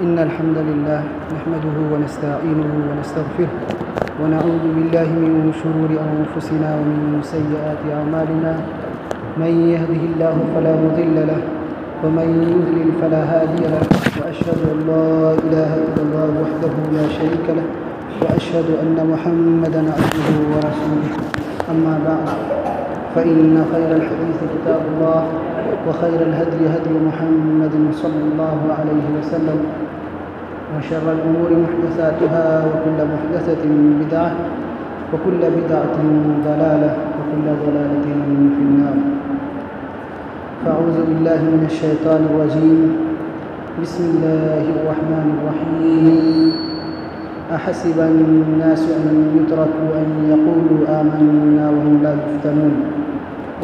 إن الحمد لله نحمده ونستعينه ونستغفره ونعوذ بالله من شرور أنفسنا ومن سيئات أعمالنا من يهده الله فلا مضل له ومن يضلل فلا هادي له وأشهد أن لا إله إلا الله وحده لا شريك له وأشهد أن محمدا عبده ورسوله أما بعد فإن خير الحديث كتاب الله وخير الهدي هدي محمد صلى الله عليه وسلم وشر الأمور محدثاتها وكل محدثة بدعة وكل بدعة ضلالة وكل ضلالة في النار. فأعوذ بالله من الشيطان الرجيم. بسم الله الرحمن الرحيم. أحسب الناس أن يتركوا أن يقولوا آمنا وهم لا يفتنون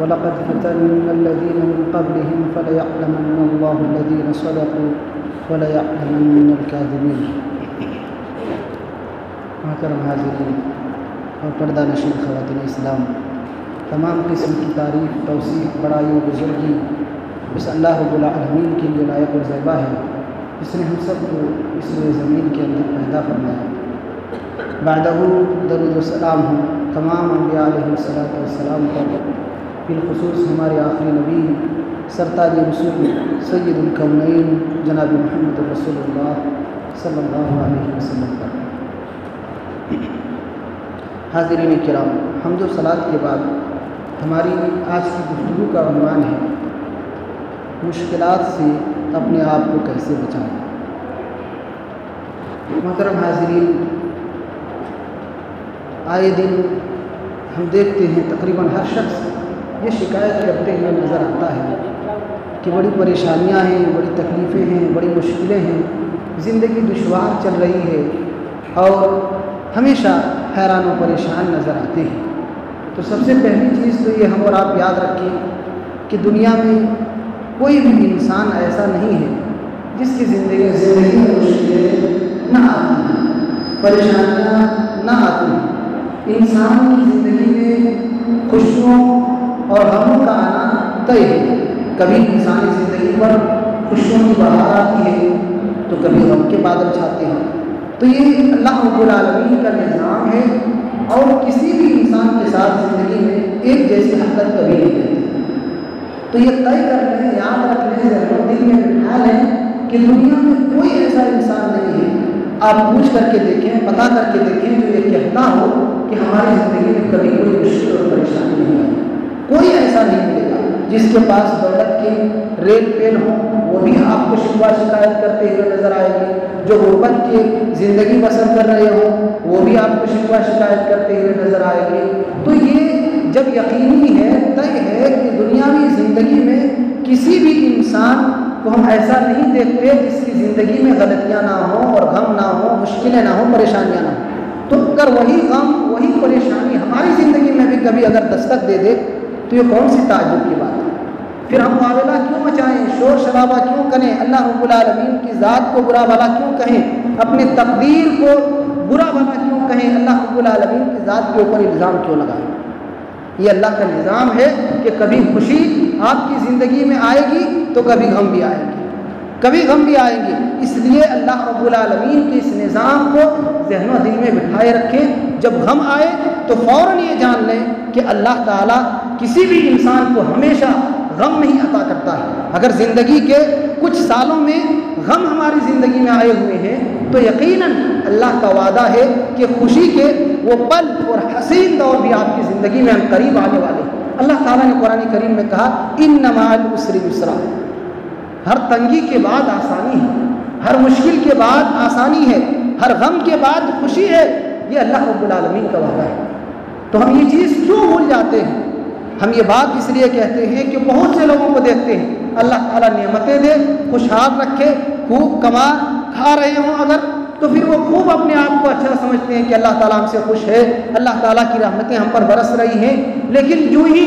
ولقد فتنا الذين من قبلهم فليعلمن الله الذين صدقوا وَلَيَعْلَمَنَّ الْكَاذِبِينَ. محترم حاضرین اور پردہ نشین خواتین اسلام، تمام قسم کی تعریف، توصیف، بڑائی و بزرگی اس اللہ رب العالمین کے لیے لائق و زیبا ہے جس نے ہم سب کو اس زمین کے اندر پیدا فرمایا. بعدہ درود و سلام ہوں تمام انبیاء علیہ السلام پر، بالخصوص ہمارے آخری نبی سرتاج رسول سید الکونین جناب محمد رسول اللہ صلی اللہ علیہ وسلم پر. حاضرین کرام، حمد و صلات کے بعد ہماری آج کی گفتگو کا عنوان ہے مشکلات سے اپنے آپ کو کیسے بچائیں. محترم حاضرین، آئے دن ہم دیکھتے ہیں تقریباً ہر شخص یہ شکایت کرتے ہوئے نظر آتا ہے کہ بڑی پریشانیاں ہیں، بڑی تکلیفیں ہیں، بڑی مشکلیں ہیں، زندگی دشوار چل رہی ہے اور ہمیشہ حیران و پریشان نظر آتے ہیں. تو سب سے پہلی چیز تو یہ ہم اور آپ یاد رکھیں کہ دنیا میں کوئی بھی انسان ایسا نہیں ہے جس کی زندگی میں مشکلیں نہ آتی ہیں، پریشانیاں نہ آتی ہیں. انسان کی زندگی میں خوشیوں اور غموں کا آنا طے ہے. کبھی انسانی زندگی پر خوشیوں کی بہار آتی ہے تو کبھی غم کے بادل چھاتے ہیں. تو یہ اللہ رب العالمین کا نظام ہے اور کسی بھی انسان کے ساتھ زندگی میں ایک جیسی حرکت کبھی نہیں رہتی. تو یہ طے کر لیں، یاد رکھ لیں، ذہن و دل میں بٹھا لیں کہ دنیا میں کوئی ایسا انسان نہیں ہے. آپ پوچھ کر کے دیکھیں، پتہ کر کے دیکھیں جو یہ کہتا ہو کہ ہماری زندگی میں کبھی کوئی مشکل اور پریشانی نہیں آئی. کوئی ایسا نہیں ملے گا. جس کے پاس دولت کے ریل پین ہوں وہ بھی آپ کو شکوہ شکایت کرتے ہوئے نظر آئے گی. جو غربت کی زندگی بسر کر رہے ہوں وہ بھی آپ کو شکوہ شکایت کرتے ہوئے نظر آئے گی. تو یہ جب یقینی ہے، طے ہے کہ دنیاوی زندگی میں کسی بھی انسان کو ہم ایسا نہیں دیکھتے جس کی زندگی میں غلطیاں نہ ہوں اور غم نہ ہوں، مشکلیں نہ ہوں، پریشانیاں نہ ہوں. تو اگر وہی غم، وہی پریشانی ہماری زندگی میں بھی کبھی اگر دستک دے دے تو یہ کون سی تعجب کی بات ہے؟ پھر ہم معاملہ کیوں مچائیں، شور شرابہ کیوں کریں، اللہ رب العالمین کی ذات کو برا بھلا کیوں کہیں، اپنی تقدیر کو برا بھلا کیوں کہیں، اللہ رب العالمین کی ذات کے اوپر الزام کیوں لگائیں؟ یہ اللہ کا نظام ہے کہ کبھی خوشی آپ کی زندگی میں آئے گی تو کبھی غم بھی آئے گی، کبھی غم بھی آئیں گے. اس لیے اللہ رب العالمین کے اس نظام کو ذہن و دل میں بٹھائے رکھیں. جب غم آئے تو فوراً یہ جان لیں کہ اللہ تعالیٰ کسی بھی انسان کو ہمیشہ غم نہیں عطا کرتا ہے. اگر زندگی کے کچھ سالوں میں غم ہماری زندگی میں آئے ہوئے ہیں تو یقیناً اللہ کا وعدہ ہے کہ خوشی کے وہ پل اور حسین دور بھی آپ کی زندگی میں ہم قریب آنے والے ہیں. اللہ تعالیٰ نے قرآن کریم میں کہا ان مع العسر یسرا. ہر تنگی کے بعد آسانی ہے، ہر مشکل کے بعد آسانی ہے، ہر غم کے بعد خوشی ہے. یہ اللہ رب العالمین کا وعدہ ہے. تو ہم یہ چیز کیوں بھول جاتے ہیں؟ ہم یہ بات اس لیے کہتے ہیں کہ بہت سے لوگوں کو دیکھتے ہیں اللہ تعالیٰ نعمتیں دے، خوشحال رکھے، خوب کما کھا رہے ہوں اگر تو پھر وہ خوب اپنے آپ کو اچھا سمجھتے ہیں کہ اللہ تعالیٰ ہم سے خوش ہے، اللہ تعالیٰ کی رحمتیں ہم پر برس رہی ہیں. لیکن جو ہی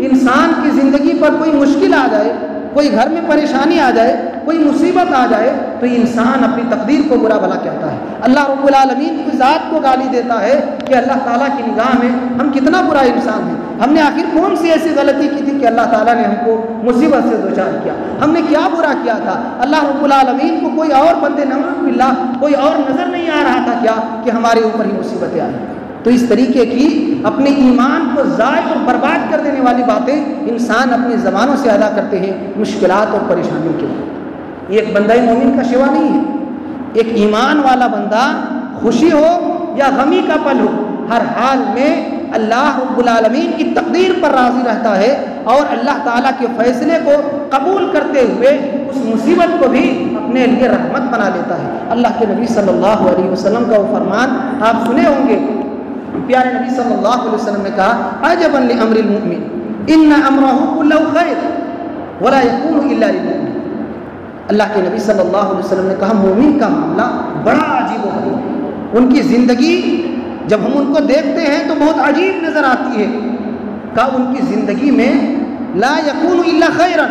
انسان کی زندگی پر کوئی مشکل آ جائے، کوئی گھر میں پریشانی آ جائے، کوئی مصیبت آ جائے تو انسان اپنی تقدیر کو برا بھلا کہتا ہے. اللہ رب العالمین کی ذات کو گالی دیتا ہے کہ اللہ تعالیٰ کی نگاہ میں ہم کتنا برا انسان ہیں. ہم نے آخر کون سی ایسی غلطی کی تھی کہ اللہ تعالیٰ نے ہم کو مصیبت سے دوچار کیا؟ ہم نے کیا برا کیا تھا؟ اللہ رب العالمین کو کوئی اور بندے نعوذ باللہ کوئی اور نظر نہیں آ رہا تھا کیا کہ ہمارے اوپر ہی مصیبتیں آئیں؟ تو اس طریقے کی اپنے ایمان کو ضائع اور برباد کر دینے والی باتیں انسان اپنی زبانوں سے ادا کرتے ہیں مشکلات اور پریشانیوں کے وقت۔ یہ ایک بندہ مومن کا شیوا نہیں ہے۔ ایک ایمان والا بندہ خوشی ہو یا غمی کا پل ہو، ہر حال میں اللہ رب العالمین کی تقدیر پر راضی رہتا ہے اور اللہ تعالیٰ کے فیصلے کو قبول کرتے ہوئے اس مصیبت کو بھی اپنے لیے رحمت بنا لیتا ہے۔ اللہ کے نبی صلی اللہ علیہ وسلم کا وہ فرمان آپ سنے ہوں گے، پیارے نبی صلی اللہ علیہ وسلم نے کہا عجبا لامر المؤمن ان امرہ کلہ خیر ولا یکون الا للمؤمن۔ اللہ کے نبی صلی اللہ علیہ وسلم نے کہا مومن کا معاملہ بڑا عجیب و غریب ہے، ان کی زندگی جب ہم ان کو دیکھتے ہیں تو بہت عجیب نظر آتی ہے۔ کہا ان کی زندگی میں لا یکون الا خیرا،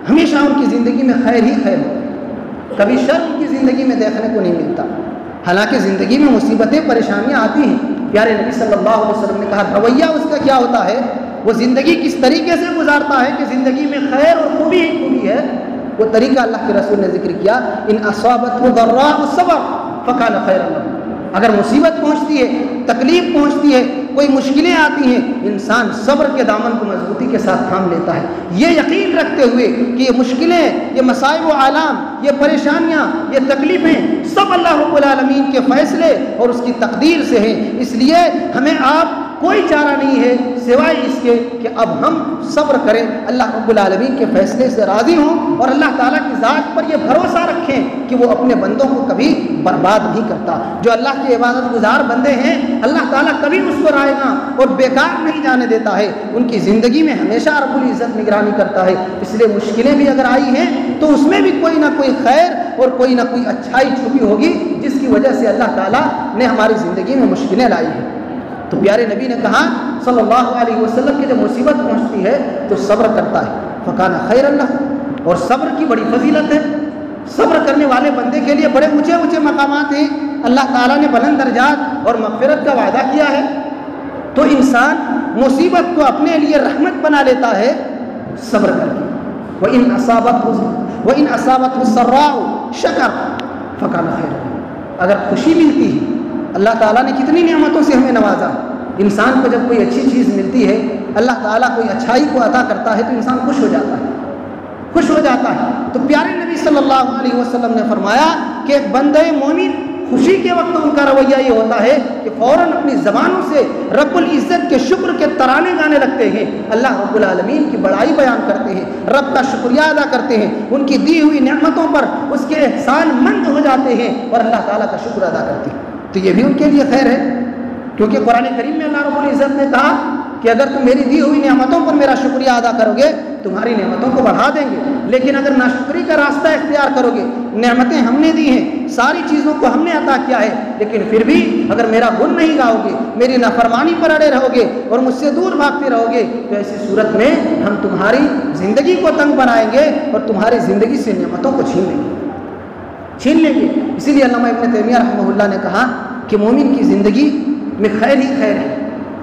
ہمیشہ ان کی زندگی میں خیر ہی خیر ہوتا ہے، کبھی شر ان کی زندگی میں دیکھنے کو نہیں ملتا۔ حالانکہ زندگی میں مصیبتیں پریشانیاں آتی ہیں، پیارے نبی صلی اللہ علیہ وسلم نے کہا رویہ اس کا کیا ہوتا ہے، وہ زندگی کس طریقے سے گزارتا ہے کہ زندگی میں خیر اور خوبی ہی خوبی ہے، وہ طریقہ اللہ کے رسول نے ذکر کیا ان اصابته ضراء صبر فکان خیرا له۔ اگر مصیبت پہنچتی ہے، تکلیف پہنچتی ہے، کوئی مشکلیں آتی ہیں، انسان صبر کے دامن کو مضبوطی کے ساتھ تھام لیتا ہے، یہ یقین رکھتے ہوئے کہ یہ مشکلیں، یہ مصائب و آلام، یہ پریشانیاں، یہ تکلیفیں سب اللہ رب العالمین کے فیصلے اور اس کی تقدیر سے ہیں۔ اس لیے ہمیں آپ کوئی چارہ نہیں ہے سوائے اس کے کہ اب ہم صبر کریں، اللہ رب العالمین کے فیصلے سے راضی ہوں اور اللہ تعالیٰ کی ذات پر یہ بھروسہ رکھیں کہ وہ اپنے بندوں کو کبھی برباد نہیں کرتا۔ جو اللہ کے عبادت گزار بندے ہیں اللہ تعالیٰ کبھی اس کو رائے گا اور بیکار نہیں جانے دیتا ہے، ان کی زندگی میں ہمیشہ رب العزت نگرانی کرتا ہے۔ اس لیے مشکلیں بھی اگر آئی ہیں تو اس میں بھی کوئی نہ کوئی خیر اور کوئی نہ کوئی اچھائی چھپی ہوگی جس کی وجہ سے اللہ تعالیٰ نے ہماری زندگی میں مشکلیں لائی ہیں۔ تو پیارے نبی نے کہا صلی اللہ علیہ وسلم کہ جب مصیبت پہنچتی ہے تو صبر کرتا ہے فکان خیر اللہ، اور صبر کی بڑی فضیلت ہے۔ صبر کرنے والے بندے کے لیے بڑے اونچے اونچے مقامات ہیں، اللہ تعالیٰ نے بلند درجات اور مغفرت کا وعدہ کیا ہے۔ تو انسان مصیبت کو اپنے لیے رحمت بنا لیتا ہے صبر کر کے۔ وَإِنْ أَصَابَتْهُ السَّرَّاءُ شَكَرَ فَكَانَ خَيْرًا۔ اگر خوشی ملتی ہے، اللہ تعالیٰ نے کتنی نعمتوں سے ہمیں نوازا، انسان کو جب کوئی اچھی چیز ملتی ہے، اللہ تعالیٰ کوئی اچھائی کو عطا کرتا ہے تو انسان خوش ہو جاتا ہے، خوش ہو جاتا ہے۔ تو پیارے نبی صلی اللہ علیہ وسلم نے فرمایا کہ ایک بندہ مومن خوشی کے وقت ان کا رویہ یہ ہوتا ہے کہ فوراً اپنی زبانوں سے رب العزت کے شکر کے ترانے گانے لگتے ہیں، اللہ رب العالمین کی بڑائی بیان کرتے ہیں، رب کا شکریہ ادا کرتے ہیں، ان کی دی ہوئی نعمتوں پر اس کے احسان مند ہو جاتے ہیں اور اللہ تعالیٰ کا شکر ادا کرتے ہیں۔ تو یہ بھی ان کے لیے خیر ہے، کیونکہ قرآن کریم میں اللہ رب العزت نے کہا کہ اگر تم میری دی ہوئی نعمتوں پر میرا شکریہ ادا کرو گے تمہاری نعمتوں کو بڑھا دیں گے، لیکن اگر ناشکری کا راستہ اختیار کرو گے، نعمتیں ہم نے دی ہیں، ساری چیزوں کو ہم نے عطا کیا ہے، لیکن پھر بھی اگر میرا گن نہیں گاؤ گے، میری نافرمانی پر اڑے رہو گے اور مجھ سے دور بھاگتے رہو گے تو ایسی صورت میں ہم تمہاری زندگی کو تنگ بنائیں گے اور تمہاری زندگی سے نعمتوں کو چھین لیں گے۔ اسی لیے علامہ ابن تیمیہ رحمہ اللہ نے کہا کہ مومن کی زندگی میں خیر ہی خیر ہے،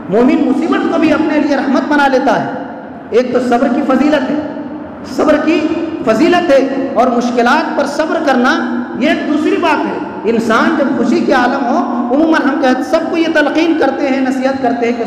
مومن مصیبت کو بھی اپنے لیے رحمت بنا لیتا ہے۔ ایک تو صبر کی فضیلت ہے، صبر کی فضیلت ہے، اور مشکلات پر صبر کرنا یہ ایک دوسری بات ہے۔ انسان جب خوشی کے عالم ہو، عموماً ہم کہتے سب کو یہ تلقین کرتے ہیں، نصیحت کرتے ہیں کہ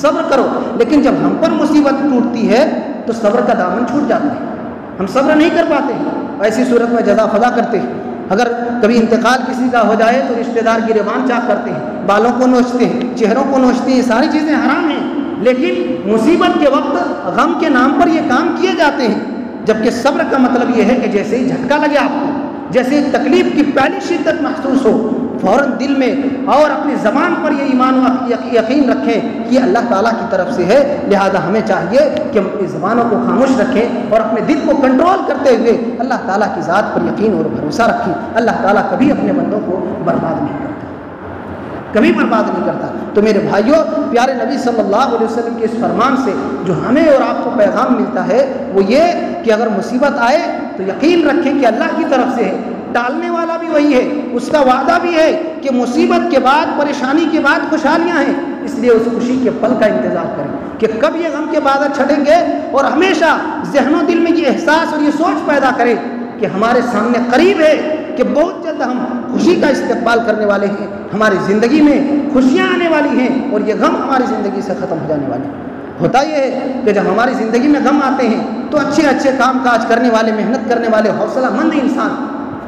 صبر کرو، لیکن جب ہم پر مصیبت ٹوٹتی ہے تو صبر کا دامن چھوٹ جاتا ہے، ہم صبر نہیں کر پاتے ہیں، ایسی صورت میں جزا فضا کرتے ہیں۔ اگر کبھی انتقال کسی کا ہو جائے تو رشتہ دار گریبان چاک کرتے ہیں، بالوں کو نوچتے ہیں، چہروں کو نوچتے ہیں، یہ ساری چیزیں حرام ہیں، لیکن مصیبت کے وقت غم کے نام پر یہ کام کیے جاتے ہیں۔ جبکہ صبر کا مطلب یہ ہے کہ جیسے ہی جھٹکا لگے آپ کو، جیسے تکلیف کی پہلی شدت محسوس ہو، فوراً دل میں اور اپنی زبان پر یہ ایمان و یقین رکھیں کہ اللہ تعالیٰ کی طرف سے ہے، لہذا ہمیں چاہیے کہ ہم اپنی زبانوں کو خاموش رکھیں اور اپنے دل کو کنٹرول کرتے ہوئے اللہ تعالیٰ کی ذات پر یقین اور بھروسہ رکھیں۔ اللہ تعالیٰ کبھی اپنے بندوں کو برباد نہیں کرتا، کبھی برباد نہیں کرتا۔ تو میرے بھائیوں، پیارے نبی صلی اللہ علیہ وسلم کے اس فرمان سے جو ہمیں اور آپ کو پیغام ملتا ہے وہ یہ کہ اگر مصیبت آئے تو یقین رکھیں کہ اللہ کی طرف سے ہے، ڈالنے والا بھی وہی ہے، اس کا وعدہ بھی ہے کہ مصیبت کے بعد، پریشانی کے بعد خوشحالیاں ہیں، اس لیے اس خوشی کے پل کا انتظار کریں کہ کب یہ غم کے بادل چھٹیں گے، اور ہمیشہ ذہن و دل میں یہ احساس اور یہ سوچ پیدا کریں کہ ہمارے سامنے قریب ہے کہ بہت جلد ہم خوشی کا استقبال کرنے والے ہیں، ہماری زندگی میں خوشیاں آنے والی ہیں اور یہ غم ہماری زندگی سے ختم ہو جانے والے ہیں۔ ہوتا یہ ہے کہ جب ہماری زندگی میں غم آتے ہیں تو اچھے اچھے کام کاج کرنے والے، محنت کرنے والے، حوصلہ مند انسان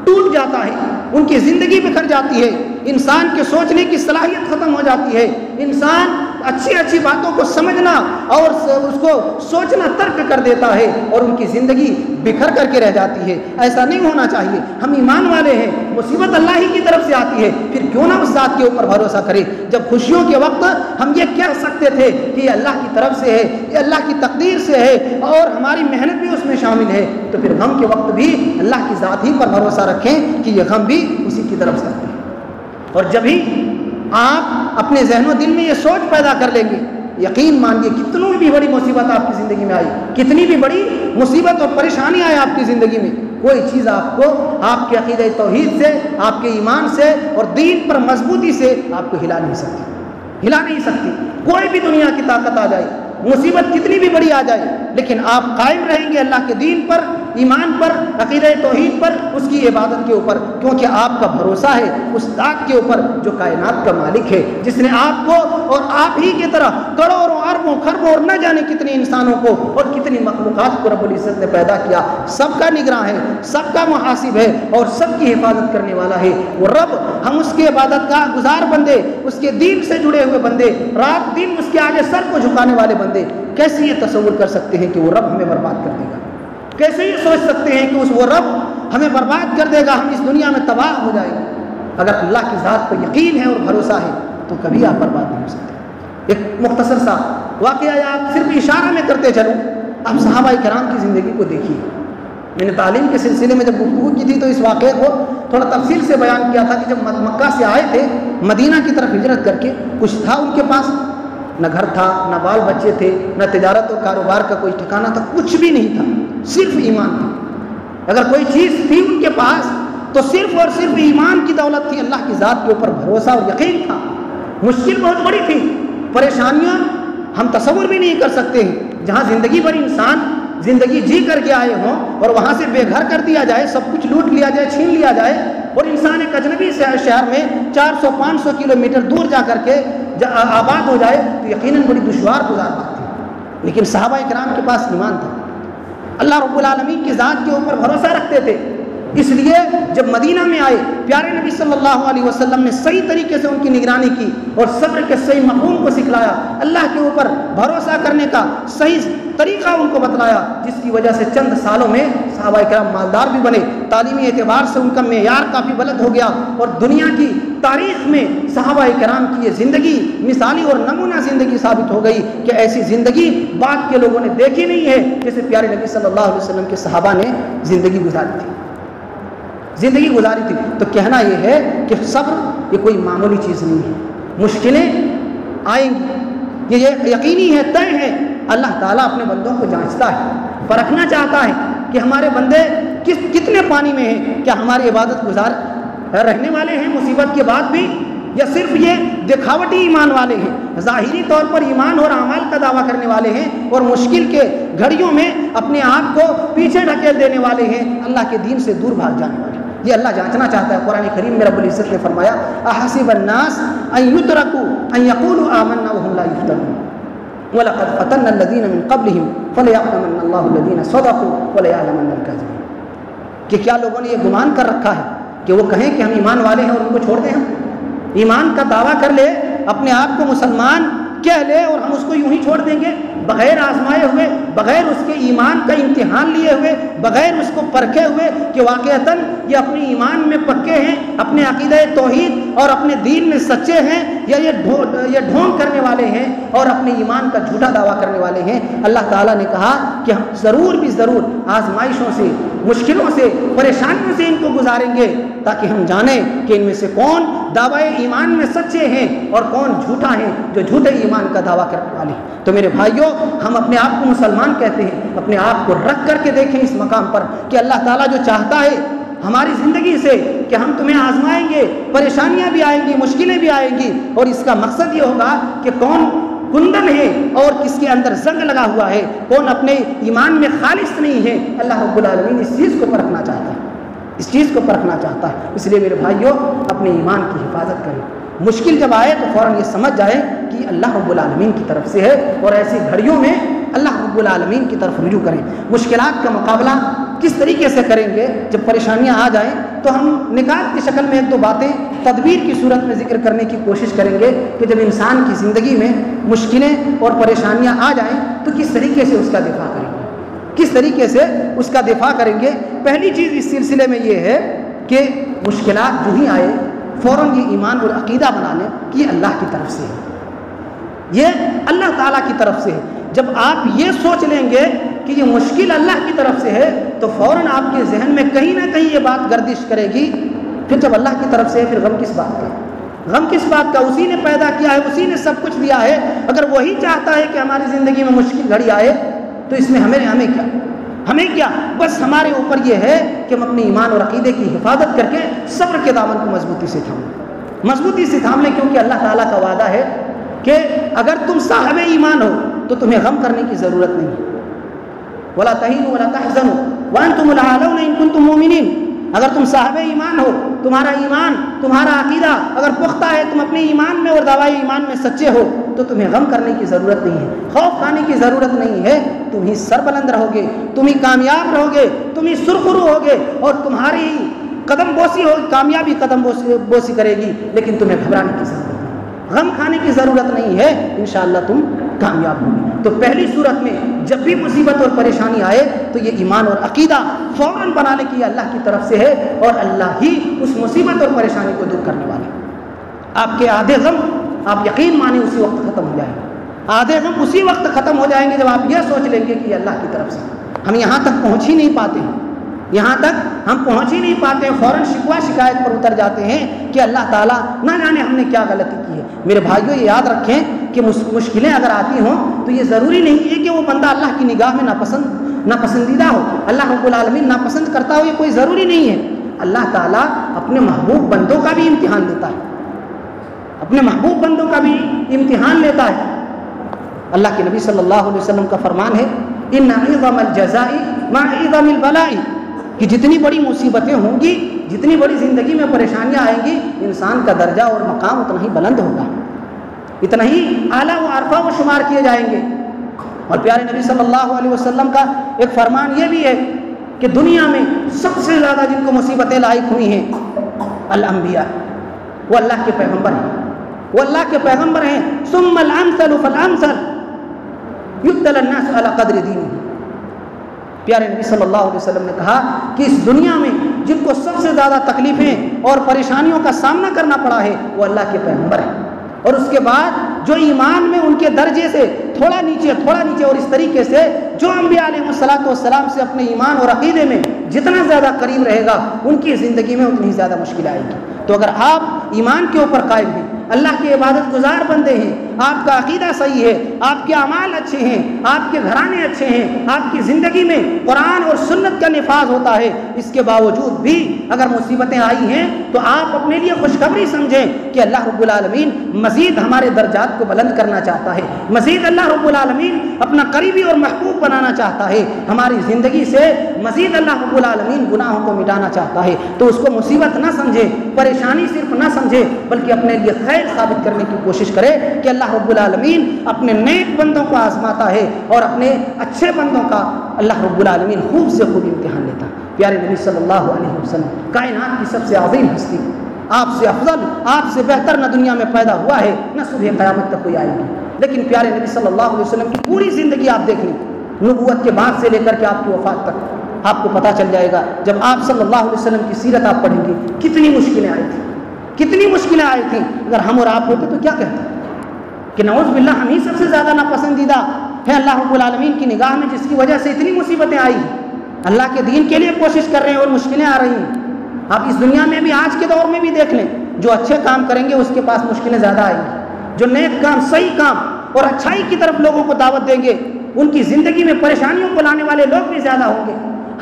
ٹوٹ جاتا ہے، ان کی زندگی بکھر جاتی ہے، انسان کے سوچنے کی صلاحیت ختم ہو جاتی ہے، انسان اچھی اچھی باتوں کو سمجھنا اور اس کو سوچنا ترک کر دیتا ہے اور ان کی زندگی بکھر کر کے رہ جاتی ہے۔ ایسا نہیں ہونا چاہیے، ہم ایمان والے ہیں، مصیبت اللہ ہی کی طرف سے آتی ہے، پھر کیوں نہ اس ذات کے اوپر بھروسہ کرے۔ جب خوشیوں کے وقت ہم یہ کہہ سکتے تھے کہ یہ اللہ کی طرف سے ہے، یہ اللہ کی تقدیر سے ہے اور ہماری محنت بھی اس میں شامل ہے، تو پھر غم کے وقت بھی اللہ کی ذات ہی پر بھروسہ رکھیں کہ یہ غم بھی اسی کی طرف سے آتی ہے۔ اور جب ہی آپ اپنے ذہن و دل میں یہ سوچ پیدا کر لیں گے، یقین مانیے کتنی بھی بڑی مصیبت آپ کی زندگی میں آئی، کتنی بھی بڑی مصیبت اور پریشانی آئے آپ کی زندگی میں، کوئی چیز آپ کو آپ کے عقیدہ توحید سے، آپ کے ایمان سے اور دین پر مضبوطی سے آپ کو ہلا نہیں سکتی، ہلا نہیں سکتی۔ کوئی بھی دنیا کی طاقت آ جائے، مصیبت کتنی بھی بڑی آ جائے، لیکن آپ قائم رہیں گے اللہ کے دین پر، ایمان پر، عقیدہ توحید پر، اس کی عبادت کے اوپر، کیونکہ آپ کا بھروسہ ہے اس ذات کے اوپر جو کائنات کا مالک ہے، جس نے آپ کو اور آپ ہی کی طرح کروڑوں اربوں خربوں اور نہ جانے کتنے انسانوں کو اور کتنی مخلوقات کو رب العزت نے پیدا کیا، سب کا نگراں ہے، سب کا محاسب ہے اور سب کی حفاظت کرنے والا ہے وہ رب۔ ہم اس کے عبادت کا گزار بندے، اس کے دین سے جڑے ہوئے بندے، رات دن اس کے آگے سر کو جھکانے والے بندے کیسے یہ تصور کر سکتے ہیں کہ وہ رب ہمیں برباد کر دے گا؟ کیسے یہ سوچ سکتے ہیں کہ وہ رب ہمیں برباد کر دے گا، ہم اس دنیا میں تباہ ہو جائیں گے؟ اگر اللہ کی ذات پر یقین ہے اور بھروسہ ہے تو کبھی آپ برباد نہیں ہو سکتے۔ ایک مختصر سا واقعہ آپ صرف اشارہ میں کرتے چلوں، آپ صحابہ کرام کی زندگی کو دیکھیے۔ میں نے تعلیم کے سلسلے میں جب گفتگو کی تھی تو اس واقعے کو تھوڑا تفصیل سے بیان کیا تھا کہ جب مکہ سے آئے تھے مدینہ کی طرف ہجرت کر کے، کچھ تھا ان کے پاس، نہ گھر تھا، نہ بال بچے تھے، نہ تجارت اور کاروبار کا کوئی ٹھکانہ تھا، کچھ بھی نہیں تھا، صرف ایمان تھا۔ اگر کوئی چیز تھی ان کے پاس تو صرف اور صرف ایمان کی دولت تھی، اللہ کی ذات کے اوپر بھروسہ اور یقین تھا۔ مشکل بہت بڑی تھی، پریشانیاں ہم تصور بھی نہیں کر سکتے ہیں، جہاں زندگی بھر انسان زندگی جی کر کے آئے ہوں اور وہاں سے بے گھر کر دیا جائے، سب کچھ لوٹ لیا جائے، چھین لیا جائے، اور انسان ایک اجنبی شہر میں 400-500 کلومیٹر دور جا کر کے آباد ہو جائے تو یقیناً بڑی دشوار گزار بات تھی۔ لیکن صحابہ کرام کے پاس ایمان تھا، اللہ رب العالمین کی ذات کے اوپر بھروسہ رکھتے تھے، اس لیے جب مدینہ میں آئے پیارے نبی صلی اللہ علیہ وسلم نے صحیح طریقے سے ان کی نگرانی کی اور صبر کے صحیح مفہوم کو سکھلایا، اللہ کے اوپر بھروسہ کرنے کا صحیح طریقہ ان کو بتلایا، جس کی وجہ سے چند سالوں میں صحابہ کرام مالدار بھی بنے، تعلیمی اعتبار سے ان کا معیار کافی بلند ہو گیا، اور دنیا کی تاریخ میں صحابہ کرام کی یہ زندگی مثالی اور نمونہ زندگی ثابت ہو گئی کہ ایسی زندگی بعد کے لوگوں نے دیکھی نہیں ہے جیسے پیارے نبی صلی اللہ علیہ وسلم کے صحابہ نے زندگی گزاری تھی۔ تو کہنا یہ ہے کہ صبر یہ کوئی معمولی چیز نہیں ہے، مشکلیں آئیں گی، یہ یقینی ہے، طے ہے۔ اللہ تعالیٰ اپنے بندوں کو جانچتا ہے، پرکھنا چاہتا ہے کہ ہمارے بندے کتنے پانی میں ہیں، کیا ہماری عبادت گزار رہنے والے ہیں مصیبت کے بعد بھی، یا صرف یہ دکھاوٹی ایمان والے ہیں، ظاہری طور پر ایمان اور اعمال کا دعویٰ کرنے والے ہیں اور مشکل کے گھڑیوں میں اپنے آپ کو پیچھے ڈھکیل دینے والے ہیں، اللہ کے دین سے دور بھاگ جانے والے ہیں۔ یہ اللہ جانچنا چاہتا ہے۔ قرآن کریم میں رب العزت نے فرمایا احسب الناس ان يتركوا ان يقولوا آمنا وهم لا يفتنون وَلَقَدْ فَتَنَّا الَّذِينَ مِن قَبْلِهِمْ فَلَيَعْلَمَنَّ اللَّهُ الَّذِينَ صَدَقُوا وَلَيَعْلَمَنَّ الْكَاذِبِينَ کہ کیا لوگوں نے یہ گمان کر رکھا ہے کہ وہ کہیں کہ ہم ایمان والے ہیں اور ان کو چھوڑ دیں، ہم ایمان کا دعویٰ کر لے، اپنے آپ کو مسلمان کہہ لے اور ہم اس کو یوں ہی چھوڑ دیں گے بغیر آزمائے ہوئے، بغیر اس کے ایمان کا امتحان لیے ہوئے، بغیر اس کو پرکھے ہوئے کہ واقعتاً یہ اپنے ایمان میں پکے ہیں، اپنے عقیدہ توحید اور اپنے دین میں سچے ہیں، یا یہ ڈھونگ کرنے والے ہیں اور اپنے ایمان کا جھوٹا دعویٰ کرنے والے ہیں۔ اللہ تعالیٰ نے کہا کہ ہم ضرور بھی ضرور آزمائشوں سے، مشکلوں سے، پریشانیوں سے ان کو گزاریں گے تاکہ ہم جانیں کہ ان میں سے کون دعوی ایمان میں سچے ہیں اور کون جھوٹا ہیں، جو جھوٹے ایمان کا دعویٰ کرنے والے ہیں۔ تو میرے بھائیوں، ہم اپنے آپ کو مسلمان کہتے ہیں، اپنے آپ کو رکھ کر کے دیکھیں اس مقام پر کہ اللہ تعالیٰ جو چاہتا ہے ہماری زندگی سے کہ ہم تمہیں آزمائیں گے، پریشانیاں بھی آئیں گی، مشکلیں بھی آئیں گی، اور اس کا مقصد یہ ہوگا کہ کون کندن ہے اور کس کے اندر زنگ لگا ہوا ہے، کون اپنے ایمان میں خالص نہیں ہے۔ اللہ رب العالمین اس چیز کو پرکھنا چاہتا ہے، اس چیز کو پرکھنا چاہتا ہے۔ اس لیے میرے بھائیوں، اپنے ایمان کی حفاظت کریں۔ مشکل جب آئے تو فوراً یہ سمجھ جائیں کہ اللہ رب العالمین کی طرف سے ہے، اور ایسی گھڑیوں میں اللہ رب العالمین کی طرف رجوع کریں۔ مشکلات کا مقابلہ کس طریقے سے کریں گے؟ جب پریشانیاں آ جائیں تو ہم نکات کی شکل میں ایک دو باتیں تدبیر کی صورت میں ذکر کرنے کی کوشش کریں گے کہ جب انسان کی زندگی میں مشکلیں اور پریشانیاں آ جائیں تو کس طریقے سے اس کا دفاع کریں گے، کس طریقے سے اس کا دفاع کریں گے۔ پہلی چیز اس سلسلے میں یہ ہے کہ مشکلات جو ہی آئے فوراً یہ ایمان اور عقیدہ بنا لیں کہ یہ اللہ کی طرف سے ہے، یہ اللہ تعالیٰ کی طرف سے ہے۔ جب آپ یہ سوچ لیں گے کہ یہ مشکل اللہ کی طرف سے ہے تو فوراً آپ کے ذہن میں کہیں نہ کہیں یہ بات گردش کرے گی، پھر جب اللہ کی طرف سے ہے پھر غم کس بات کا؟ غم کس بات کا؟ اسی نے پیدا کیا ہے، اسی نے سب کچھ دیا ہے۔ اگر وہی چاہتا ہے کہ ہماری زندگی میں مشکل گھڑی آئے تو اس میں ہمیں کیا؟ بس ہمارے اوپر یہ ہے کہ ہم اپنے ایمان اور عقیدے کی حفاظت کر کے صبر کے دامن کو مضبوطی سے تھام لیں، کیونکہ اللہ تعالیٰ کا وعدہ ہے کہ اگر تم صاحب ایمان ہو تو تمہیں غم کرنے کی ضرورت نہیں ہے۔ وَلَا تَهِنُوا وَلَا تَحْزَنُوا وَأَنْتُمُ الْأَعْلَوْنَ إِن كُنتُم مُؤْمِنِينَ۔ اگر تم صاحب ایمان ہو، تمہارا ایمان، تمہارا عقیدہ اگر پختہ ہے، تم اپنے ایمان میں اور دعوی ایمان میں سچے ہو تو تمہیں غم کرنے کی ضرورت نہیں ہے، خوف کھانے کی ضرورت نہیں ہے۔ تم ہی سربلند رہو گے، تم ہی کامیاب رہو گے، تم ہی سرخرو ہوگے، اور تمہاری قدم بوسی ہوگی، کامیابی قدم بوسی کرے گی، لیکن تمہیں گھبرانے کی ضرورت نہیں، غم کھانے کی ضرورت نہیں ہے، انشاءاللہ تم کامیاب ہوگی۔ تو پہلی صورت میں جب بھی مصیبت اور پریشانی آئے تو یہ ایمان اور عقیدہ فوراً بنا لے کہ یہ اللہ کی طرف سے ہے، اور اللہ ہی اس مصیبت اور پریشانی کو دور کرنے والا ہے۔ آپ کے آدھے غم آپ یقین مانیں اسی وقت ختم ہو جائیں گے، آدھے غم اسی وقت ختم ہو جائیں گے جب آپ یہ سوچ لیں گے کہ یہ اللہ کی طرف سے۔ ہم یہاں تک پہنچ ہی نہیں پاتے ہیں، فوراً شکوہ شکایت پر اتر جاتے ہیں کہ اللہ تعالیٰ نہ جانے ہم نے کیا غلطی کی ہے۔ میرے بھائیوں، یہ یاد رکھیں کہ مشکلیں اگر آتی ہوں تو یہ ضروری نہیں ہے کہ وہ بندہ اللہ کی نگاہ میں ناپسندیدہ ہو، اللہ رب العالمین ناپسند کرتا ہو، یہ کوئی ضروری نہیں ہے۔ اللہ تعالیٰ اپنے محبوب بندوں کا بھی امتحان لیتا ہے، اللہ کے نبی صلی اللہ علیہ وسلم کا فرمان ہے، ان عظم الجزاء مع عظم البلاء، کہ جتنی بڑی مصیبتیں ہوں گی، جتنی بڑی زندگی میں پریشانیاں آئیں گی، انسان کا درجہ اور مقام اتنا ہی بلند ہوگا، اتنا ہی اعلیٰ و عرفہ و شمار کیے جائیں گے۔ اور پیارے نبی صلی اللہ علیہ وسلم کا ایک فرمان یہ بھی ہے کہ دنیا میں سب سے زیادہ جن کو مصیبتیں لاحق ہوئی ہیں الانبیاء، وہ اللہ کے پیغمبر ہیں، ثم الامثل فالامثل یبتلی الناس علی قدر دینہ۔ پیارے نبی صلی اللہ علیہ وسلم نے کہا کہ اس دنیا میں جن کو سب سے زیادہ تکلیفیں اور پریشانیوں کا سامنا کرنا پڑا ہے وہ اللہ کے پیغمبر ہیں، اور اس کے بعد جو ایمان میں ان کے درجے سے تھوڑا نیچے اور اس طریقے سے جو انبیاء علیہ السلام سے اپنے ایمان اور عقیدے میں جتنا زیادہ قریب رہے گا ان کی زندگی میں اتنی زیادہ مشکل آئے گی۔ تو اگر آپ ایمان کے اوپر قائم ہیں، اللہ کے عبادت گزار بندے ہیں، آپ کا عقیدہ صحیح ہے، آپ کے اعمال اچھے ہیں، آپ کے گھرانے اچھے ہیں، آپ کی زندگی میں قرآن اور سنت کا نفاذ ہوتا ہے، اس کے باوجود بھی اگر مصیبتیں آئی ہیں تو آپ اپنے لیے خوشخبری سمجھیں کہ اللہ رب العالمین مزید ہمارے درجات کو بلند کرنا چاہتا ہے، مزید اللہ رب العالمین اپنا قریبی اور محبوب بنانا چاہتا ہے، ہماری زندگی سے مزید اللہ رب العالمین گناہوں کو مٹانا چاہتا ہے۔ تو اس کو مصیبت نہ سمجھے، پریشانی صرف نہ سمجھے، بلکہ اپنے لیے خیر ثابت کرنے کی کوشش کرے کہ اللہ رب العالمین اپنے نیک بندوں کو آزماتا ہے اور اپنے اچھے بندوں کا اللہ رب العالمین خوب سے خوب امتحان لیتا ہے۔ پیارے نبی صلی اللہ علیہ وسلم کائنات کی سب سے عظیم ہستی، آپ سے افضل، آپ سے بہتر نہ دنیا میں پیدا ہوا ہے، نہ صبح قیامت تک کوئی آئے گی، لیکن پیارے نبی صلی اللہ علیہ وسلم کی پوری زندگی آپ دیکھ لیں، نبوت کے بعد سے لے کر کے آپ کی وفات تک، آپ کو پتہ چل جائے گا جب آپ صلی اللہ علیہ وسلم کی سیرت آپ پڑھیں گے کتنی مشکلیں آئی تھیں۔ اگر ہم اور آپ ہوتے تو کیا کہتے کہ نعوذ باللہ ہم ہی سب سے زیادہ ناپسندیدہ ہے اللہ رب العالمین کی نگاہ میں، جس کی وجہ سے اتنی مصیبتیں آئی ہیں، اللہ کے دین کے لیے کوشش کر رہے ہیں اور مشکلیں آ رہی ہیں۔ آپ اس دنیا میں بھی، آج کے دور میں بھی دیکھ لیں، جو اچھے کام کریں گے اس کے پاس مشکلیں زیادہ آئیں گی، جو نیک کام، صحیح کام اور اچھائی کی طرف لوگوں کو دعوت دیں گے ان کی زندگی میں پریشانیوں کو لانے والے لوگ بھی زیادہ ہوں گے،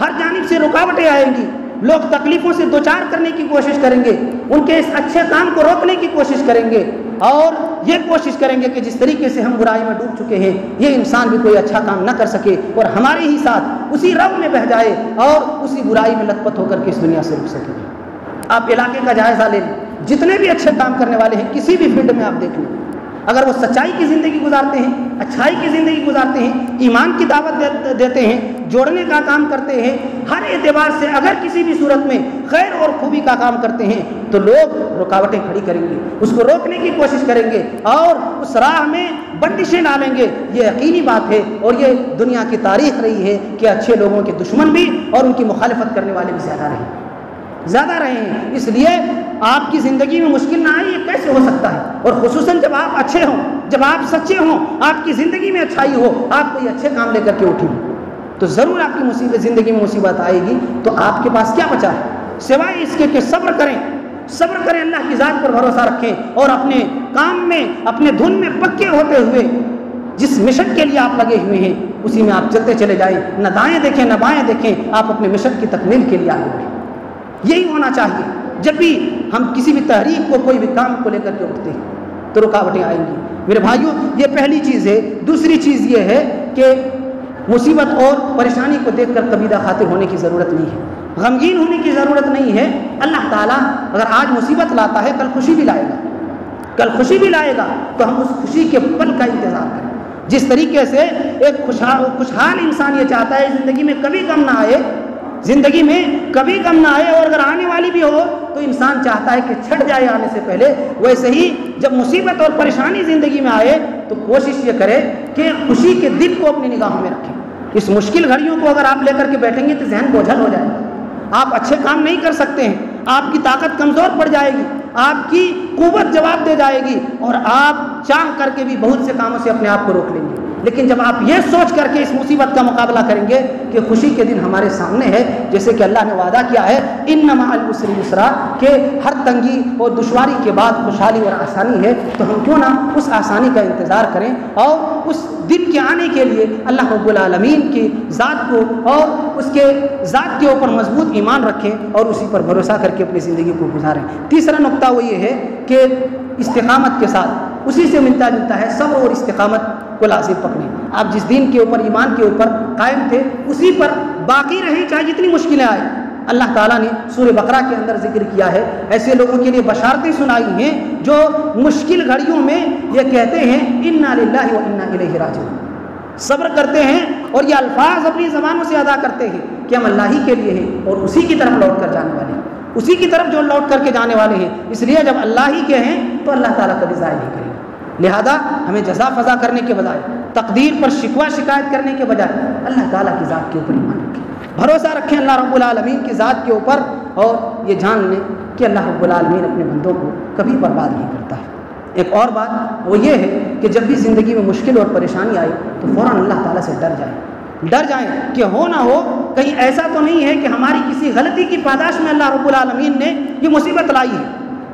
ہر جانب سے رکاوٹیں آئیں گی، لوگ تکلیفوں سے دوچار کرنے کی کوشش کریں گے، ان کے اس اچھے کام کو روکنے کی کوشش کریں گے، اور یہ کوشش کریں گے کہ جس طریقے سے ہم برائی میں ڈوب چکے ہیں یہ انسان بھی کوئی اچھا کام نہ کر سکے اور ہمارے ہی ساتھ اسی رو میں بہہ جائے اور اسی برائی میں لت پت ہو کر کے اس دنیا سے رک سکے۔ آپ علاقے کا جائزہ لیں، جتنے بھی اچھے کام کرنے والے ہیں کسی بھی فیلڈ میں آپ دیکھ لیں، اگر وہ سچائی کی زندگی گزارتے ہیں، اچھائی کی زندگی گزارتے ہیں، ایمان کی دعوت دیتے ہیں، جوڑنے کا کام کرتے ہیں، ہر اعتبار سے اگر کسی بھی صورت میں خیر اور خوبی کا کام کرتے ہیں تو لوگ رکاوٹیں کھڑی کریں گے، اس کو روکنے کی کوشش کریں گے اور اس راہ میں بندشیں ڈالیں گے۔ یہ یقینی بات ہے اور یہ دنیا کی تاریخ رہی ہے کہ اچھے لوگوں کے دشمن بھی اور ان کی مخالفت کرنے والے بھی زیادہ رہے ہیں۔ اس لیے آپ کی زندگی میں مشکل نہ آئے یہ کیسے ہو سکتا ہے؟ اور خصوصاً جب آپ اچھے ہوں، جب آپ سچے ہوں، آپ کی زندگی میں اچھائی ہو، آپ کوئی اچھے کام لے کر کے اٹھیں تو ضرور آپ کی زندگی میں مصیبت آئے گی، تو آپ کے پاس کیا بچا ہے سوائے اس کے کہ صبر کریں، اللہ کی ذات پر بھروسہ رکھیں اور اپنے کام میں، اپنے دھن میں پکے ہوتے ہوئے جس مشن کے لیے آپ لگے ہوئے ہیں اسی میں آپ چلتے چلے جائیں، نہ دائیں دیکھیں نہ بائیں دیکھیں، آپ اپنے مشن کی تکمیل کے لیے آگے بڑھیں۔ یہی ہونا چاہیے۔ جب بھی ہم کسی بھی تحریک کو، کوئی بھی کام کو لے کر کے اٹھتے ہیں تو رکاوٹیں آئیں گی۔ میرے بھائیوں، یہ پہلی چیز ہے۔ دوسری چیز یہ ہے کہ مصیبت اور پریشانی کو دیکھ کر قبیلہ خاطر ہونے کی ضرورت نہیں ہے، غمگین ہونے کی ضرورت نہیں ہے۔ اللہ تعالیٰ اگر آج مصیبت لاتا ہے کل خوشی بھی لائے گا، تو ہم اس خوشی کے پل کا انتظار کریں۔ جس طریقے سے ایک خوشحال انسان یہ چاہتا ہے زندگی میں کبھی غم نہ آئے، اور اگر آنے والی بھی ہو تو انسان چاہتا ہے کہ چھٹ جائے آنے سے پہلے، ویسے ہی جب مصیبت اور پریشانی زندگی میں آئے تو کوشش یہ کرے کہ خوشی کے دل کو اپنی نگاہوں میں رکھیں۔ اس مشکل گھڑیوں کو اگر آپ لے کر کے بیٹھیں گے تو ذہن بوجھل ہو جائے گا، آپ اچھے کام نہیں کر سکتے ہیں، آپ کی طاقت کمزور پڑ جائے گی، آپ کی قوت جواب دے جائے گی، اور آپ چاہ کر کے بھی بہت سے کاموں سے اپنے آپ کو روک لیں گے۔ لیکن جب آپ یہ سوچ کر کے اس مصیبت کا مقابلہ کریں گے کہ خوشی کے دن ہمارے سامنے ہے، جیسے کہ اللہ نے وعدہ کیا ہے ان مع العسر یسرا، کہ ہر تنگی اور دشواری کے بعد خوشحالی اور آسانی ہے، تو ہم کیوں نہ اس آسانی کا انتظار کریں اور اس دن کے آنے کے لیے اللہ رب العالمین کی ذات کو اور اس کے ذات کے اوپر مضبوط ایمان رکھیں اور اسی پر بھروسہ کر کے اپنی زندگی کو گزاریں۔ تیسرا نقطہ وہ یہ ہے کہ استقامت کے ساتھ اسی سے ملتا جلتا ہے صبر اور استقامت کو لازم پکڑیں۔ آپ جس دین کے اوپر، ایمان کے اوپر قائم تھے اسی پر باقی رہیں، چاہے جتنی مشکلیں آئیں۔ اللہ تعالیٰ نے سورہ بقرہ کے اندر ذکر کیا ہے، ایسے لوگوں کے لیے بشارتیں سنائی ہیں جو مشکل گھڑیوں میں یہ کہتے ہیں انا للہ و انا الیہ راجعون، صبر کرتے ہیں اور یہ الفاظ اپنی زبانوں سے ادا کرتے ہیں کہ ہم اللہ ہی کے لیے ہیں اور اسی کی طرف لوٹ کر جانے والے ہیں، اسی کی طرف جو لوٹ کر کے جانے والے ہیں۔ اس لیے جب اللہ ہی کے ہیں تو اللہ تعالیٰ کبھی ضائع نہیں کرے گا۔ لہذا ہمیں جزا فضا کرنے کے بجائے، تقدیر پر شکوہ شکایت کرنے کے بجائے اللہ تعالیٰ کی ذات کے اوپر ایمان رکھیں، بھروسہ رکھیں اللہ رب العالمین کی ذات کے اوپر، اور یہ جان لیں کہ اللہ رب العالمین اپنے بندوں کو کبھی برباد نہیں کرتا ہے۔ ایک اور بات وہ یہ ہے کہ جب بھی زندگی میں مشکل اور پریشانی آئے تو فوراً اللہ تعالیٰ سے ڈر جائیں کہ ہو نہ ہو کہیں ایسا تو نہیں ہے کہ ہماری کسی غلطی کی پاداش میں اللہ رب العالمین نے یہ مصیبت لائی ہے،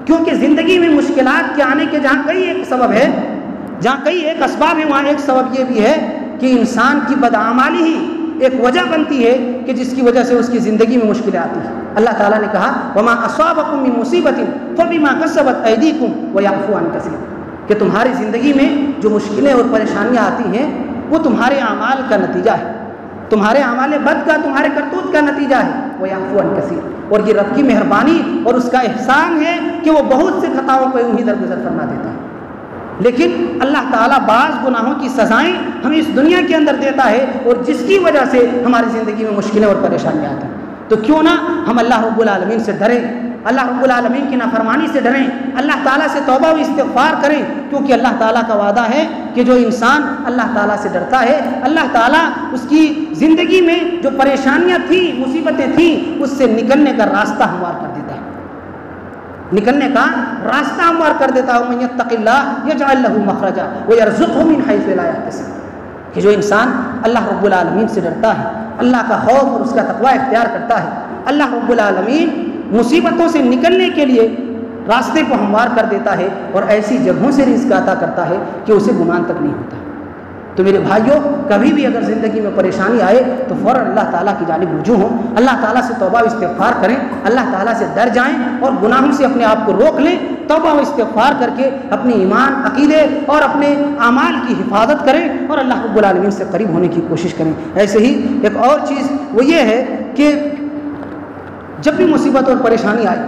کیونکہ زندگی میں مشکلات کے آنے کے جہاں کئی ایک سبب ہے، جہاں کئی ایک اسباب ہیں، وہاں ایک سبب یہ بھی ہے کہ انسان کی بدعمالی ہی ایک وجہ بنتی ہے کہ جس کی وجہ سے اس کی زندگی میں مشکلیں آتی ہیں۔ اللہ تعالیٰ نے کہا وما اصابکم من مصیبت فبما کسبت ایدیکم ویعفو عن کثیر، کہ تمہاری زندگی میں جو مشکلیں اور پریشانیاں آتی ہیں وہ تمہارے اعمال کا نتیجہ ہے، تمہارے اعمال بد کا، تمہارے کرتوت کا نتیجہ ہے۔ ویعفو عن کثیر، اور یہ رب کی مہربانی اور اس کا احسان ہے کہ وہ بہت سے خطاؤں کو یوں ہی درگزر فرما دیتا ہے۔ لیکن اللہ تعالیٰ بعض گناہوں کی سزائیں ہمیں اس دنیا کے اندر دیتا ہے اور جس کی وجہ سے ہماری زندگی میں مشکلیں اور پریشانیاں آتی ہیں، تو کیوں نہ ہم اللہ رب العالمین سے ڈریں، اللہ رب العالمین کی نافرمانی سے ڈریں، اللہ تعالیٰ سے توبہ و استغفار کریں، کیونکہ اللہ تعالیٰ کا وعدہ ہے کہ جو انسان اللہ تعالیٰ سے ڈرتا ہے اللہ تعالیٰ اس کی زندگی میں جو پریشانیاں تھیں، مصیبتیں تھیں، اس سے نکلنے کا راستہ ہموار کر دیتا ہے، نکلنے کا راستہ ہموار کر دیتا ہے۔ وَمَن يَتَّقِ اللَّهَ يَجْعَل لَّهُ مَخْرَجًا وَيَرْزُقْهُ مِنْ حَيْثُ لَا يَحْتَسِبُ، کہ جو انسان اللہ رب العالمین سے ڈرتا ہے، اللہ کا خوف اور اس کا تقوی اختیار کرتا ہے، اللہ رب العالمین مصیبتوں سے نکلنے کے لیے راستے کو ہموار کر دیتا ہے اور ایسی جگہوں سے رزق عطا کرتا ہے کہ اسے گمان تک نہیں ہوتا۔ تو میرے بھائیوں، کبھی بھی اگر زندگی میں پریشانی آئے تو فوراً اللہ تعالیٰ کی جانب رجوع ہوں، اللہ تعالیٰ سے توبہ و استغفار کریں، اللہ تعالیٰ سے ڈر جائیں اور گناہوں سے اپنے آپ کو روک لیں، توبہ و استغفار کر کے اپنے ایمان، عقیدے اور اپنے اعمال کی حفاظت کریں اور اللہ رب العالمین سے قریب ہونے کی کوشش کریں۔ ایسے ہی ایک اور چیز وہ یہ ہے کہ جب بھی مصیبت اور پریشانی آئے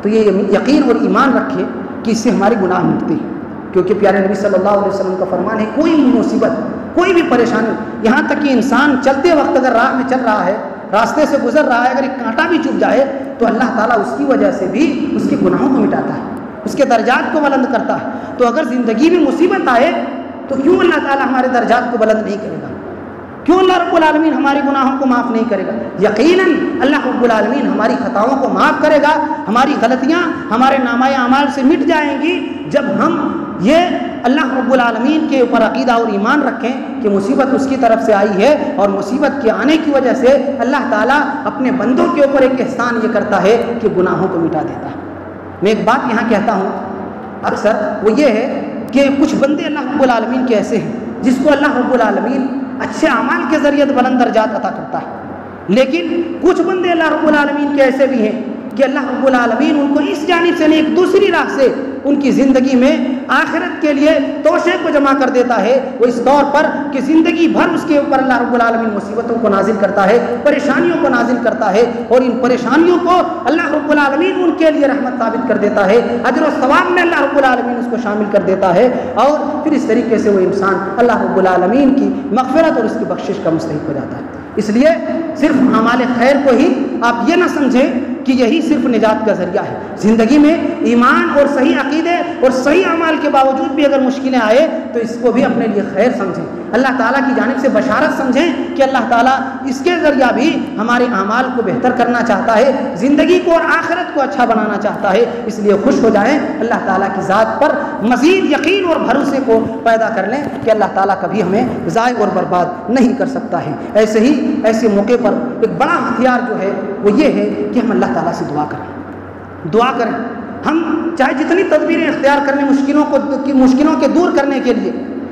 تو یہ یقین اور ایمان رکھیں کہ اس سے ہمارے گناہ مٹتے ہیں، کیونکہ پیارے نبی صلی اللہ علیہ وسلم کا فرمان ہے کوئی بھی مصیبت، کوئی بھی پریشانی، یہاں تک کہ انسان چلتے وقت اگر راہ میں چل رہا ہے، راستے سے گزر رہا ہے، اگر ایک کانٹا بھی چبھ جائے تو اللہ تعالیٰ اس کی وجہ سے بھی اس کے گناہوں کو مٹاتا ہے، اس کے درجات کو بلند کرتا ہے۔ تو اگر زندگی میں مصیبت آئے تو کیوں اللہ تعالیٰ ہمارے درجات کو بلند نہیں کرے گا؟ کیوں اللہ رب العالمین ہمارے گناہوں کو معاف نہیں کرے گا؟ یقیناً اللہ رب العالمین ہماری خطاؤں کو معاف کرے گا، ہماری غلطیاں ہمارے نامۂ اعمال سے مٹ جائیں گی جب ہم یہ اللہ رب العالمین کے اوپر عقیدہ اور ایمان رکھیں کہ مصیبت اس کی طرف سے آئی ہے اور مصیبت کے آنے کی وجہ سے اللہ تعالیٰ اپنے بندوں کے اوپر ایک احسان یہ کرتا ہے کہ گناہوں کو مٹا دیتا ہے۔ میں ایک بات یہاں کہتا ہوں اکثر، وہ یہ ہے کہ کچھ بندے اللہ رب العالمین کے ایسے ہیں جس کو اللہ رب العالمین اچھے اعمال کے ذریعے بلند درجات عطا کرتا ہے، لیکن کچھ بندے اللہ رب العالمین کے ایسے بھی ہیں کہ اللہ رب العالمین ان کو اس جانب سے نہیں ایک دوسری راہ سے ان کی زندگی میں آخرت کے لیے توشے کو جمع کر دیتا ہے۔ وہ اس طور پر کہ زندگی بھر اس کے اوپر اللہ رب العالمین مصیبتوں کو نازل کرتا ہے، پریشانیوں کو نازل کرتا ہے، اور ان پریشانیوں کو اللہ رب العالمین ان کے لیے رحمت ثابت کر دیتا ہے، اجر و ثواب میں اللہ رب العالمین اس کو شامل کر دیتا ہے، اور پھر اس طریقے سے وہ انسان اللہ رب العالمین کی مغفرت اور اس کی بخشش کا مستحق ہو جاتا ہے۔ اس لیے صرف اعمال خیر کو ہی آپ یہ نہ سمجھیں کہ یہی صرف نجات کا ذریعہ ہے۔ زندگی میں ایمان اور صحیح عقیدے اور صحیح اعمال کے باوجود بھی اگر مشکلیں آئے تو اس کو بھی اپنے لیے خیر سمجھیں، اللہ تعالیٰ کی جانب سے بشارت سمجھیں کہ اللہ تعالیٰ اس کے ذریعہ بھی ہمارے اعمال کو بہتر کرنا چاہتا ہے، زندگی کو اور آخرت کو اچھا بنانا چاہتا ہے۔ اس لیے خوش ہو جائیں، اللہ تعالیٰ کی ذات پر مزید یقین اور بھروسے کو پیدا کر لیں کہ اللہ تعالیٰ کبھی ہمیں ضائع اور برباد نہیں کر سکتا ہے۔ ایسے موقع پر ایک بڑا ہتھیار جو ہے وہ یہ ہے کہ ہم اللہ تعالیٰ سے دعا کریں۔ ہم چاہے جتنی تدبیریں اختیار کر لیں مشکلوں کے دور کرنے کے لیے،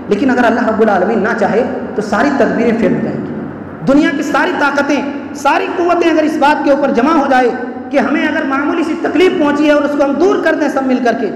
لیکن اگر اللہ رب العالمین نہ چاہے تو ساری تدبیریں فیل ہو جائیں گی۔ دنیا کی ساری طاقتیں، ساری قوتیں اگر اس بات کے اوپر جمع ہو جائے کہ ہمیں اگر معمولی سی تکلیف پہنچی ہے اور اس کو ہم دور کر دیں سب مل کر کے،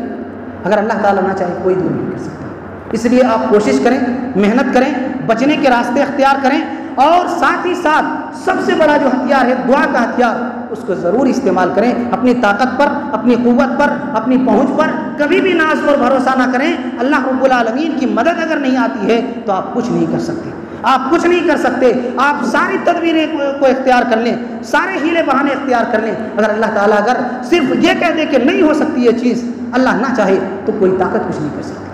اگر اللہ تعالیٰ نہ چاہے کوئی دور نہیں کر سکتا۔ اس لیے آپ کوشش کریں، محنت کریں، بچنے کے راستے اختیار کریں، اور ساتھ ہی ساتھ سب سے بڑا جو ہتھیار ہے دعا کا ہتھیار، اس کو ضرور استعمال کریں۔ اپنی طاقت پر، اپنی قوت پر، اپنی پہنچ پر کبھی بھی ناز اور بھروسہ نہ کریں۔ اللہ رب العالمین کی مدد اگر نہیں آتی ہے تو آپ کچھ نہیں کر سکتے، آپ کچھ نہیں کر سکتے۔ آپ ساری تدبیریں کو اختیار کر لیں، سارے ہیلے بہانے اختیار کر لیں، اگر اللہ تعالیٰ اگر صرف یہ کہہ دے کہ نہیں ہو سکتی یہ چیز، اللہ نہ چاہے تو کوئی طاقت کچھ نہیں کر سکتی۔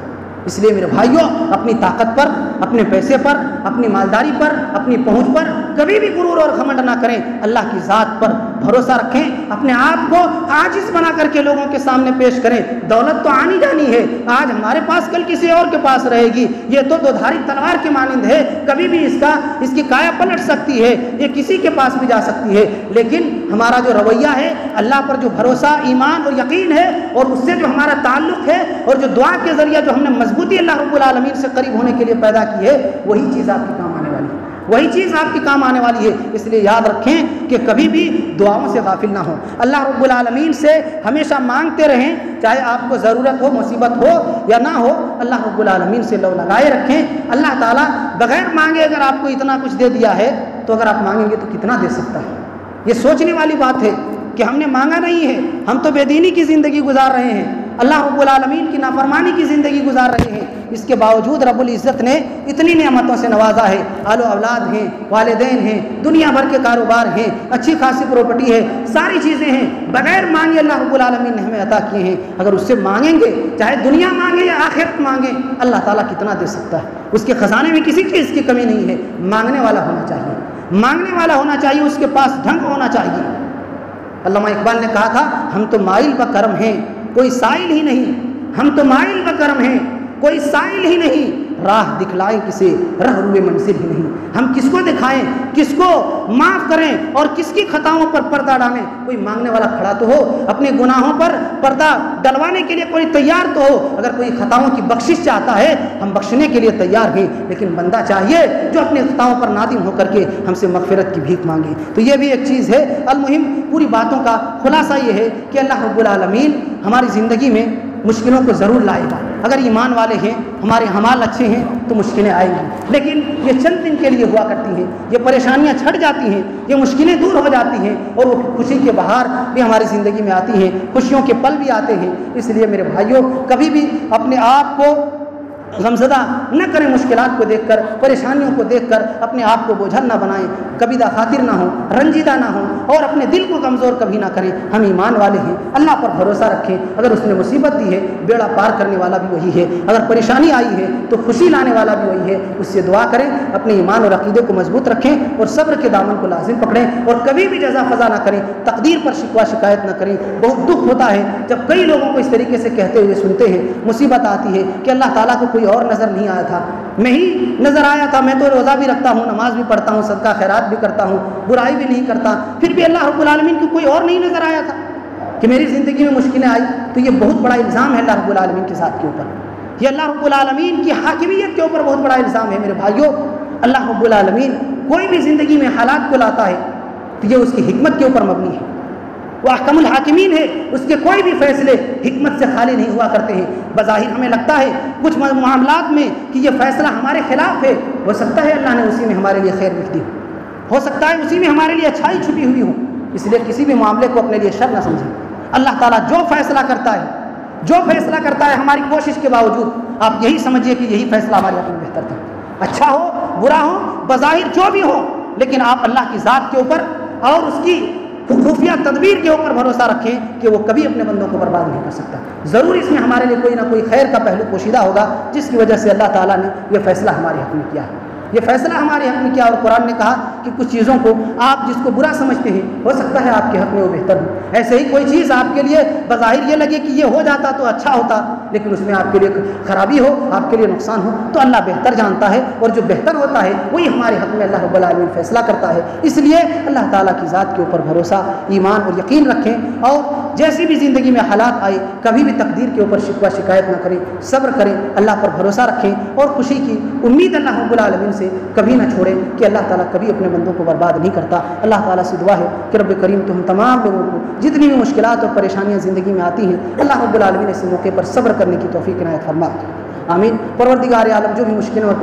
اس لیے میرے بھائیوں، اپنی طاقت پر، اپنے پیسے پر، اپنی مالداری پر، اپنی پہنچ پر کبھی بھی غرور اور گھمنڈ نہ کریں، اللہ کی ذات پر بھروسہ رکھیں، اپنے آپ کو عاجز بنا کر کے لوگوں کے سامنے پیش کریں۔ دولت تو آنی جانی ہے، آج ہمارے پاس کل کسی اور کے پاس رہے گی، یہ تو دودھاری تلوار کے مانند ہے، کبھی بھی اس کی کایا پلٹ سکتی ہے، یہ کسی کے پاس بھی جا سکتی ہے۔ لیکن ہمارا جو رویہ ہے، اللہ پر جو بھروسہ، ایمان اور یقین ہے، اور اس سے جو ہمارا تعلق ہے، اور جو دعا کے ذریعہ جو ہم نے مضبوطی اللہ رب العالمین سے قریب ہونے کے لیے پیدا کی ہے، وہی چیز آپ کے کام آنے والی ہے، وہی چیز آپ کے کام آنے والی ہے۔ اس لیے یاد رکھیں کہ کبھی بھی دعاؤں سے غافل نہ ہوں، اللہ رب العالمین سے ہمیشہ مانگتے رہیں، چاہے آپ کو ضرورت ہو، مصیبت ہو یا نہ ہو، اللہ رب العالمین سے لو لگائے رکھیں۔ اللہ تعالیٰ بغیر مانگے اگر آپ کو اتنا کچھ دے دیا ہے تو اگر آپ مانگیں گے تو کتنا دے سکتا ہے؟ یہ سوچنے والی بات ہے کہ ہم نے مانگا نہیں ہے، ہم تو بے دینی کی زندگی گزار رہے ہیں، اللہ رب العالمین کی نافرمانی کی زندگی گزار رہے ہیں، اس کے باوجود رب العزت نے اتنی نعمتوں سے نوازا ہے، آل و اولاد ہیں، والدین ہیں، دنیا بھر کے کاروبار ہیں، اچھی خاصی پراپرٹی ہے، ساری چیزیں ہیں، بغیر مانگے اللہ رب العالمین نے ہمیں عطا کیے ہیں۔ اگر اس سے مانگیں گے، چاہے دنیا مانگے یا آخرت مانگے، اللہ تعالیٰ کتنا دے سکتا ہے، اس کے خزانے میں کسی چیز کی کمی نہیں ہے۔ مانگنے والا ہونا چاہیے، مانگنے والا ہونا چاہیے، اس کے پاس ڈھنگ ہونا چاہیے۔ علامہ اقبال نے کہا تھا، ہم تو مائل بکرم ہیں کوئی سائل ہی نہیں، ہم تو مائل بکرم ہیں کوئی سائل ہی نہیں، راہ دکھلائیں کسے رہ روئے منزل ہی نہیں. ہم کس کو دکھائیں, کس کو معاف کریں اور کس کی خطاؤں پر پردہ ڈالیں؟ کوئی مانگنے والا کھڑا تو ہو, اپنے گناہوں پر پردہ ڈلوانے کے لیے کوئی تیار تو ہو. اگر کوئی خطاؤں کی بخشش چاہتا ہے ہم بخشنے کے لیے تیار ہیں, لیکن بندہ چاہیے جو اپنے خطاؤں پر نادم ہو کر کے ہم سے مغفرت کی بھیک مانگے. تو یہ بھی ایک چیز ہے. المہم پوری باتوں کا خلاصہ یہ ہے کہ اللہ رب العالمین ہماری زندگی میں مشکلوں کو ضرور لائے گا. اگر ایمان والے ہیں, ہمارے اعمال اچھے ہیں تو مشکلیں آئیں گی, لیکن یہ چند دن کے لیے ہوا کرتی ہیں. یہ پریشانیاں چھٹ جاتی ہیں, یہ مشکلیں دور ہو جاتی ہیں, اور وہ خوشی کے بہار بھی ہماری زندگی میں آتی ہیں, خوشیوں کے پل بھی آتے ہیں. اس لیے میرے بھائیوں, کبھی بھی اپنے آپ کو غمزدہ نہ کریں مشکلات کو دیکھ کر, پریشانیوں کو دیکھ کر اپنے آپ کو بوجھل نہ بنائیں, کبیدہ خاطر نہ ہوں, رنجیدہ نہ ہوں, اور اپنے دل کو کمزور کبھی نہ کریں. ہم ایمان والے ہیں, اللہ پر بھروسہ رکھیں. اگر اس نے مصیبت دی ہے, بیڑا پار کرنے والا بھی وہی ہے. اگر پریشانی آئی ہے تو خوشی لانے والا بھی وہی ہے. اس سے دعا کریں, اپنے ایمان اور عقیدے کو مضبوط رکھیں, اور صبر کے دامن کو لازم پکڑیں, اور کبھی بھی جزا فضا نہ کریں, تقدیر پر شکوہ شکایت نہ کریں. بہت دکھ ہوتا ہے جب کئی لوگوں کو اس طریقے سے کہتے ہوئے سنتے ہیں, مصیبت آتی ہے کہ اللہ تعالیٰ کو کوئی اور نظر نہیں آیا تھا, میں ہی نظر آیا تھا, میں تو روزہ بھی رکھتا ہوں, نماز بھی پڑھتا ہوں, صدقہ خیرات بھی کرتا ہوں, برائی بھی نہیں کرتا, پھر بھی اللہ رب العالمین کو کوئی اور نہیں نظر آیا تھا کہ میری زندگی میں مشکلیں آئی. تو یہ بہت بڑا الزام ہے اللہ رب العالمین کے ذات کے اوپر. یہ اللہ رب العالمین کی حاکمیت کے اوپر بہت بڑا الزام ہے. میرے بھائیوں, اللہ رب العالمین کوئی بھی زندگی میں حالات کو لاتا ہے تو یہ اس کی حکمت کے اوپر مبنی ہے. وہ احکم الحاکمین ہے, اس کے کوئی بھی فیصلے حکمت سے خالی نہیں ہوا کرتے ہیں. بظاہر ہمیں لگتا ہے کچھ معاملات میں کہ یہ فیصلہ ہمارے خلاف ہے, ہو سکتا ہے اللہ نے اسی میں ہمارے لیے خیر لکھ دی, ہو سکتا ہے اسی میں ہمارے لیے اچھائی چھپی ہوئی ہو. اس لیے کسی بھی معاملے کو اپنے لیے شر نہ سمجھیں. اللہ تعالیٰ جو فیصلہ کرتا ہے ہماری کوشش کے باوجود آپ یہی سمجھیے کہ یہی فیصلہ ہمارے حق میں بہتر تھا. اچھا ہو برا ہو, بظاہر جو بھی ہو, لیکن آپ اللہ کی ذات کے اوپر اور اس کی خفیہ تدبیر کے اوپر بھروسہ رکھیں کہ وہ کبھی اپنے بندوں کو برباد نہیں کر سکتا. ضرور اس میں ہمارے لیے کوئی نہ کوئی خیر کا پہلو پوشیدہ ہوگا, جس کی وجہ سے اللہ تعالیٰ نے یہ فیصلہ ہمارے حق میں کیا ہے. یہ فیصلہ ہمارے حق میں کیا, اور قرآن نے کہا کہ کچھ چیزوں کو آپ جس کو برا سمجھتے ہیں ہو سکتا ہے آپ کے حق میں وہ بہتر ہو. ایسے ہی کوئی چیز آپ کے لیے بظاہر یہ لگے کہ یہ ہو جاتا تو اچھا ہوتا, لیکن اس میں آپ کے لیے خرابی ہو, آپ کے لیے نقصان ہو, تو اللہ بہتر جانتا ہے, اور جو بہتر ہوتا ہے وہی ہمارے حق میں اللہ رب العالمین فیصلہ کرتا ہے. اس لیے اللہ تعالیٰ کی ذات کے اوپر بھروسہ, ایمان اور یقین رکھیں, اور جیسی بھی زندگی میں حالات آئے کبھی بھی تقدیر کے اوپر شکوہ شکایت نہ کریں, صبر کریں, اللہ پر بھروسہ رکھیں, اور خوشی کی امید اللہ رب العالمین سے کبھی نہ چھوڑیں کہ اللہ تعالیٰ کبھی اپنے بندوں کو برباد نہیں کرتا. اللہ تعالیٰ سے دعا ہے کہ رب کریم تو ہم تمام لوگوں کو جتنی بھی مشکلات اور پریشانیاں زندگی میں آتی ہیں, اللہ رب العالمین اس موقع پر صبر کرنے کی توفیق عنایت فرما. آمین. پروردگار عالم جو بھی مشکلیں اور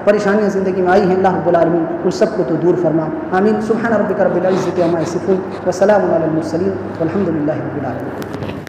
پریشانیاں زندگی میں آئی ہیں, اللہ رب العالمین ان سب کو تو دور فرما. آمین. سبحان ربک رب العزۃ عما یصفون وسلام علی المرسلین والحمد للہ رب العالمین.